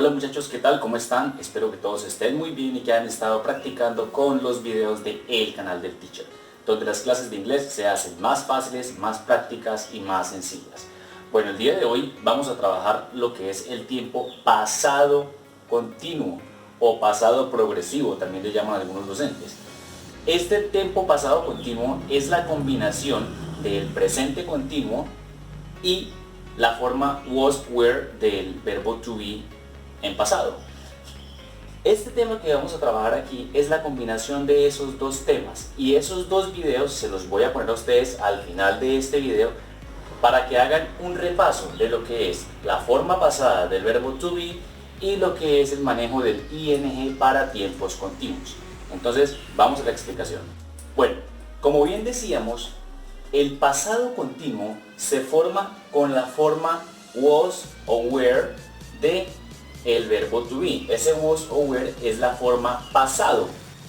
Hola muchachos, ¿qué tal? ¿Cómo están? Espero que todos estén muy bien y que hayan estado practicando con los videos de El Canal del Teacher, donde las clases de inglés se hacen más fáciles, más prácticas y más sencillas. Bueno, el día de hoy vamos a trabajar lo que es el tiempo pasado continuo o pasado progresivo, también le llaman algunos docentes. Este tiempo pasado continuo es la combinación del presente continuo y la forma was, were del verbo to be en pasado. Este tema que vamos a trabajar aquí es la combinación de esos dos temas y esos dos videos se los voy a poner a ustedes al final de este video para que hagan un repaso de lo que es la forma pasada del verbo to be y lo que es el manejo del ing para tiempos continuos. Entonces vamos a la explicación. Bueno, como bien decíamos, el pasado continuo se forma con la forma was o were de el verbo to be. Ese was o were es la forma pasado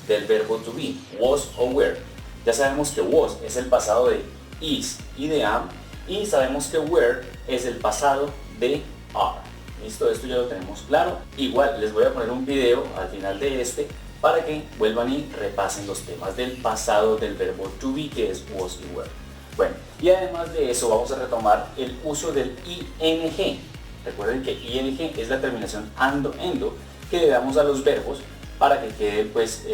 del verbo to be, was o were. Ya sabemos que was es el pasado de is y de am, y sabemos que were es el pasado de are. Listo, esto ya lo tenemos claro. Igual les voy a poner un video al final de este para que vuelvan y repasen los temas del pasado del verbo to be, que es was y were. Bueno, y además de eso vamos a retomar el uso del ing. Recuerden que ing es la terminación ando, endo, que le damos a los verbos para que quede pues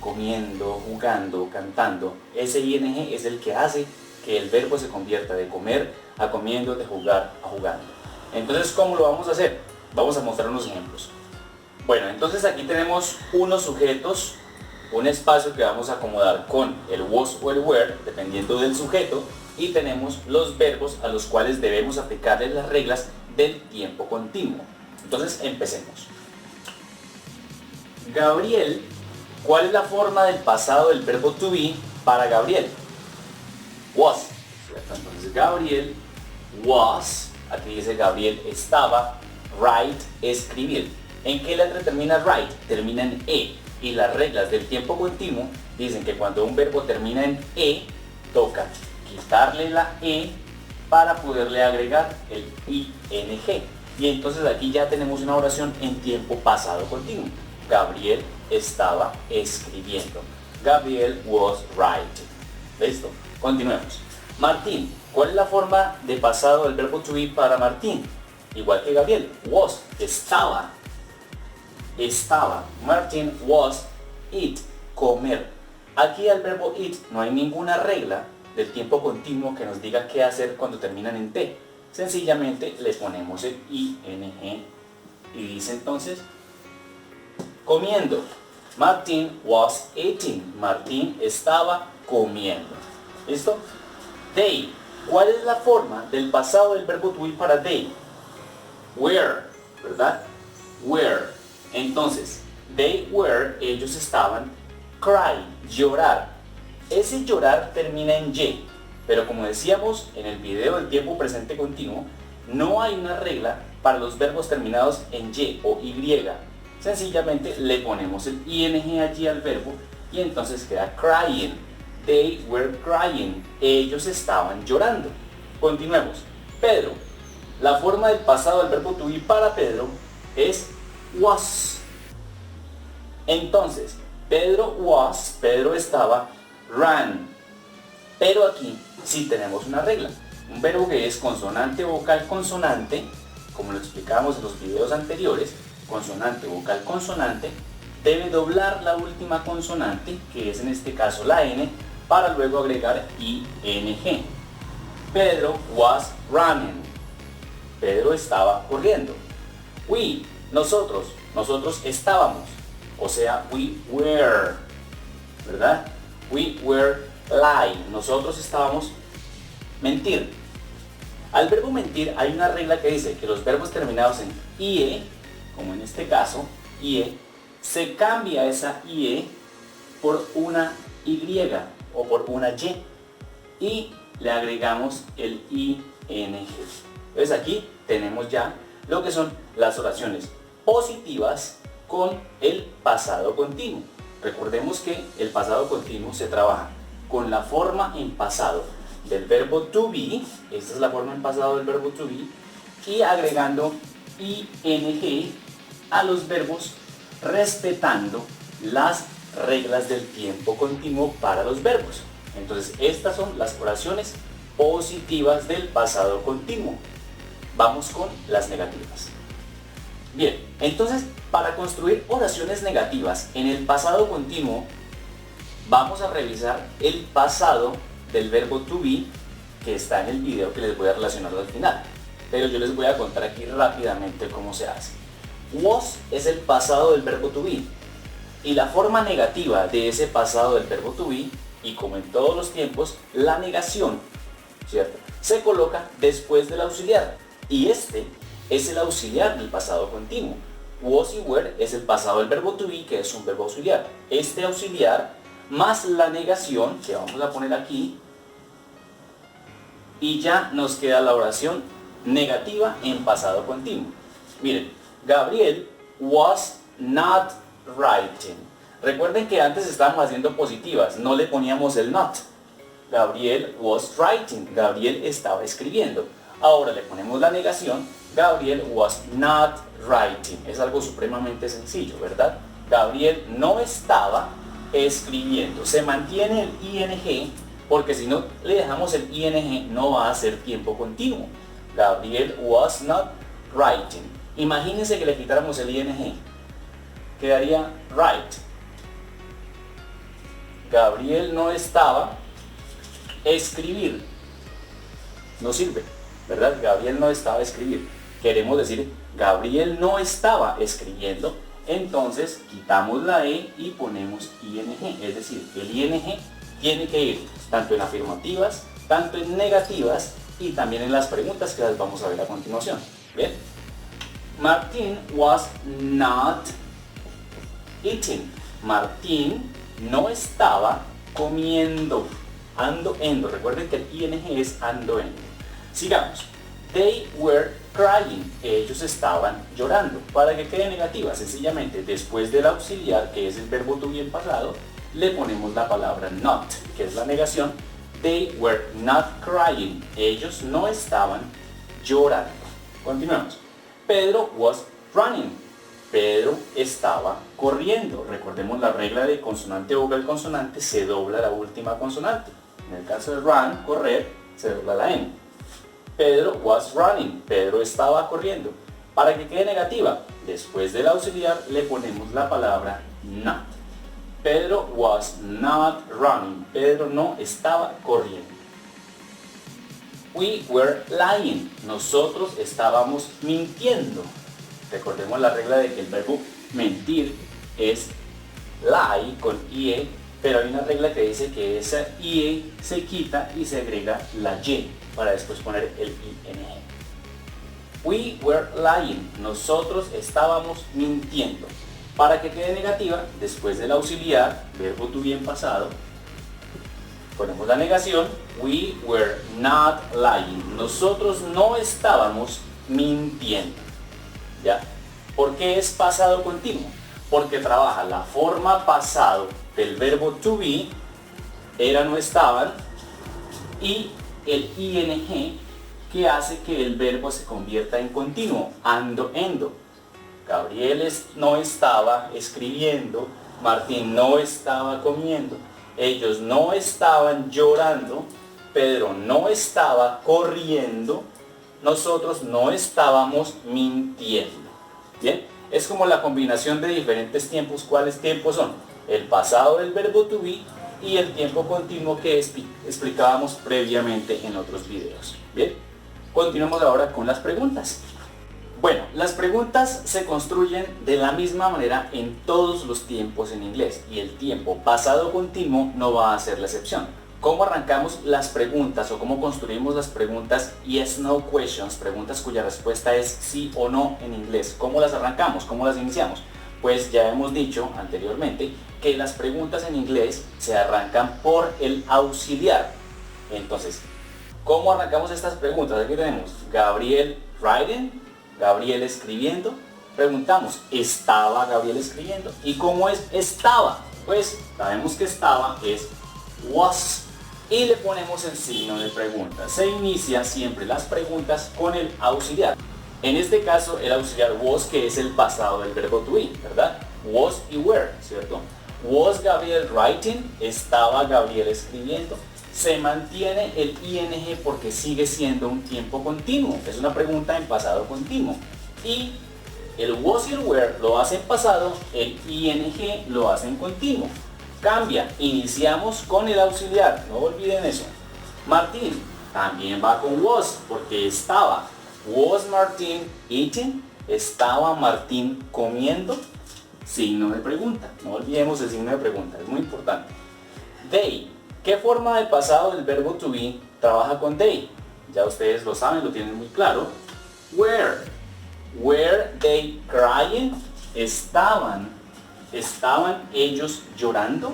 comiendo, jugando, cantando. Ese ing es el que hace que el verbo se convierta de comer a comiendo, de jugar a jugando. Entonces, ¿cómo lo vamos a hacer? Vamos a mostrar unos ejemplos. Bueno, entonces aquí tenemos unos sujetos, un espacio que vamos a acomodar con el was o el were, dependiendo del sujeto, y tenemos los verbos a los cuales debemos aplicarles las reglas del tiempo continuo. Entonces empecemos. Gabriel, ¿cuál es la forma del pasado del verbo to be para Gabriel? Was, ¿cierto? Entonces Gabriel was, aquí dice Gabriel estaba, write, escribir. ¿En qué letra termina write? Termina en e, y las reglas del tiempo continuo dicen que cuando un verbo termina en e, toca quitarle la e para poderle agregar el ing. Y entonces aquí ya tenemos una oración en tiempo pasado continuo. Gabriel estaba escribiendo. Gabriel was writing. ¿Listo? Continuemos. Martín, ¿cuál es la forma de pasado del verbo to be para Martín? Igual que Gabriel, was, estaba. Estaba. Martín was eat, comer. Aquí al verbo eat no hay ninguna regla del tiempo continuo que nos diga qué hacer cuando terminan en T. Sencillamente le ponemos el ing y dice entonces comiendo. Martin was eating. Martín estaba comiendo. ¿Listo? They. ¿Cuál es la forma del pasado del verbo to be para they? Were, ¿verdad? Were. Entonces, they were, ellos estaban, cry, llorar. Ese llorar termina en y, pero como decíamos en el video del tiempo presente continuo, no hay una regla para los verbos terminados en y o y. Sencillamente le ponemos el ing allí al verbo y entonces queda crying. They were crying. Ellos estaban llorando. Continuemos. Pedro. La forma del pasado del verbo to be para Pedro es was. Entonces, Pedro was, Pedro estaba, ran. Pero aquí sí tenemos una regla. Un verbo que es consonante, vocal, consonante, como lo explicábamos en los videos anteriores, consonante, vocal, consonante, debe doblar la última consonante, que es en este caso la n, para luego agregar ing. Pedro was running. Pedro estaba corriendo. We, nosotros estábamos. O sea, we were, ¿verdad? We were lie. Nosotros estábamos mentir. Al verbo mentir hay una regla que dice que los verbos terminados en ie, como en este caso, ie, se cambia esa ie por una y o por una y le agregamos el ing. Entonces aquí tenemos ya lo que son las oraciones positivas con el pasado continuo. Recordemos que el pasado continuo se trabaja con la forma en pasado del verbo to be, esta es la forma en pasado del verbo to be, y agregando ing a los verbos respetando las reglas del tiempo continuo para los verbos. Entonces, estas son las oraciones positivas del pasado continuo. Vamos con las negativas. Bien, entonces, para construir oraciones negativas en el pasado continuo, vamos a revisar el pasado del verbo to be, que está en el video que les voy a relacionar al final. Pero yo les voy a contar aquí rápidamente cómo se hace. Was es el pasado del verbo to be. Y la forma negativa de ese pasado del verbo to be, y como en todos los tiempos, la negación, ¿cierto?, se coloca después del auxiliar. Y este es el auxiliar del pasado continuo. Was y were es el pasado del verbo to be, que es un verbo auxiliar. Este auxiliar más la negación, que vamos a poner aquí, y ya nos queda la oración negativa en pasado continuo. Miren, Gabriel was not writing. Recuerden que antes estábamos haciendo positivas, no le poníamos el not. Gabriel was writing, Gabriel estaba escribiendo. Ahora le ponemos la negación, Gabriel was not writing. Es algo supremamente sencillo, ¿verdad? Gabriel no estaba escribiendo. Se mantiene el ing, porque si no le dejamos el ing no va a ser tiempo continuo. Gabriel was not writing. Imagínense que le quitáramos el ing. Quedaría write. Gabriel no estaba escribir. No sirve, ¿verdad? Gabriel no estaba escribir. Queremos decir Gabriel no estaba escribiendo. Entonces quitamos la e y ponemos ing. Es decir, el ing tiene que ir tanto en afirmativas, tanto en negativas y también en las preguntas que las vamos a ver a continuación. Bien. Martín was not eating. Martín no estaba comiendo. Ando, endo. Recuerden que el ing es ando, endo. Sigamos. They were crying. Ellos estaban llorando. Para que quede negativa, sencillamente después del auxiliar, que es el verbo to be en pasado, le ponemos la palabra not, que es la negación. They were not crying. Ellos no estaban llorando. Continuamos. Pedro was running. Pedro estaba corriendo. Recordemos la regla de consonante vocal consonante, se dobla la última consonante. En el caso de run, correr, se dobla la n. Pedro was running. Pedro estaba corriendo. Para que quede negativa, después del auxiliar le ponemos la palabra not. Pedro was not running. Pedro no estaba corriendo. We were lying. Nosotros estábamos mintiendo. Recordemos la regla de que el verbo mentir es lie con ie, pero hay una regla que dice que esa ie se quita y se agrega la y para después poner el ing. We were lying. Nosotros estábamos mintiendo. Para que quede negativa, después del auxiliar, verbo to be en pasado, ponemos la negación. We were not lying. Nosotros no estábamos mintiendo. ¿Ya? ¿Por qué es pasado continuo? Porque trabaja la forma pasado del verbo to be, era, no estaban, y el ing que hace que el verbo se convierta en continuo, ando, endo. Gabriel no estaba escribiendo, Martín no estaba comiendo, ellos no estaban llorando, Pedro no estaba corriendo, nosotros no estábamos mintiendo. Bien, es como la combinación de diferentes tiempos. ¿Cuáles tiempos son? El pasado del verbo to be y el tiempo continuo que explicábamos previamente en otros videos. Bien, continuemos ahora con las preguntas. Bueno, las preguntas se construyen de la misma manera en todos los tiempos en inglés y el tiempo pasado continuo no va a ser la excepción. ¿Cómo arrancamos las preguntas o cómo construimos las preguntas yes, no questions, preguntas cuya respuesta es sí o no en inglés? ¿Cómo las arrancamos? ¿Cómo las iniciamos? Pues ya hemos dicho anteriormente que las preguntas en inglés se arrancan por el auxiliar. Entonces, ¿cómo arrancamos estas preguntas? Aquí tenemos Gabriel writing, Gabriel escribiendo. Preguntamos, ¿estaba Gabriel escribiendo? ¿Y cómo es estaba? Pues sabemos que estaba es was. Y le ponemos el signo de pregunta. Se inicia siempre las preguntas con el auxiliar. En este caso el auxiliar was, que es el pasado del verbo to be, ¿verdad? Was y were, ¿cierto? Was Gabriel writing, estaba Gabriel escribiendo. Se mantiene el ing porque sigue siendo un tiempo continuo, es una pregunta en pasado continuo. Y el was y el were lo hacen pasado, el ing lo hacen continuo. Cambia, iniciamos con el auxiliar, no olviden eso. Martín también va con was porque estaba. Was Martin eating? ¿Estaba Martín comiendo? Signo de pregunta, no olvidemos el signo de pregunta, es muy importante. They, ¿qué forma de pasado del verbo to be trabaja con they? Ya ustedes lo saben, lo tienen muy claro. Were they crying? ¿Estaban ellos llorando?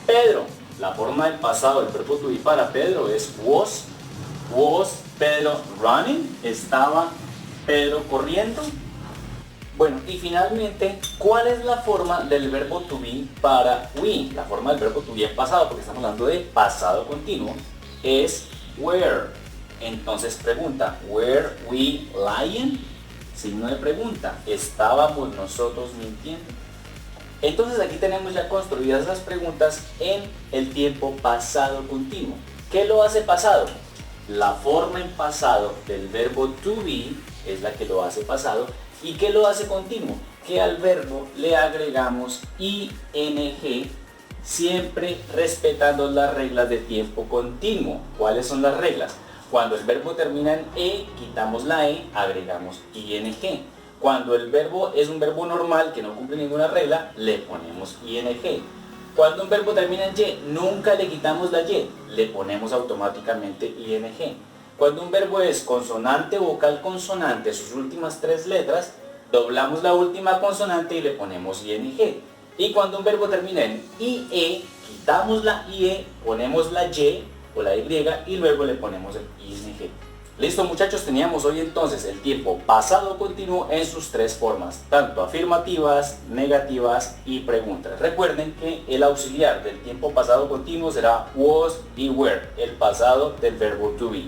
Pedro, la forma del pasado del verbo to be para Pedro es was. Was Pedro running? ¿Estaba Pedro corriendo? Bueno, y finalmente, ¿cuál es la forma del verbo to be para we? La forma del verbo to be en pasado, porque estamos hablando de pasado continuo, es were. Entonces pregunta, ¿were we lying? Signo de pregunta, ¿estábamos nosotros mintiendo? Entonces aquí tenemos ya construidas las preguntas en el tiempo pasado continuo. ¿Qué lo hace pasado? La forma en pasado del verbo to be es la que lo hace pasado. ¿Y qué lo hace continuo? Que al verbo le agregamos ing, siempre respetando las reglas de tiempo continuo. ¿Cuáles son las reglas? Cuando el verbo termina en e, quitamos la e, agregamos ing. Cuando el verbo es un verbo normal que no cumple ninguna regla, le ponemos ing. Cuando un verbo termina en y, nunca le quitamos la y, le ponemos automáticamente ing. Cuando un verbo es consonante, vocal, consonante, sus últimas tres letras, doblamos la última consonante y le ponemos ing. Y cuando un verbo termina en ie, quitamos la ie, ponemos la y o la y y luego le ponemos el ing. Listo muchachos, teníamos hoy entonces el tiempo pasado continuo en sus tres formas, tanto afirmativas, negativas y preguntas. Recuerden que el auxiliar del tiempo pasado continuo será was y were, el pasado del verbo to be.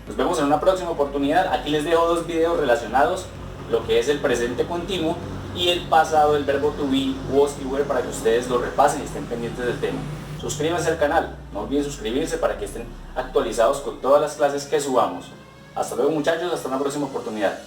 Nos vemos en una próxima oportunidad. Aquí les dejo dos videos relacionados, lo que es el presente continuo y el pasado del verbo to be, was y were, para que ustedes lo repasen y estén pendientes del tema. Suscríbanse al canal, no olviden suscribirse para que estén actualizados con todas las clases que subamos. Hasta luego muchachos, hasta una próxima oportunidad.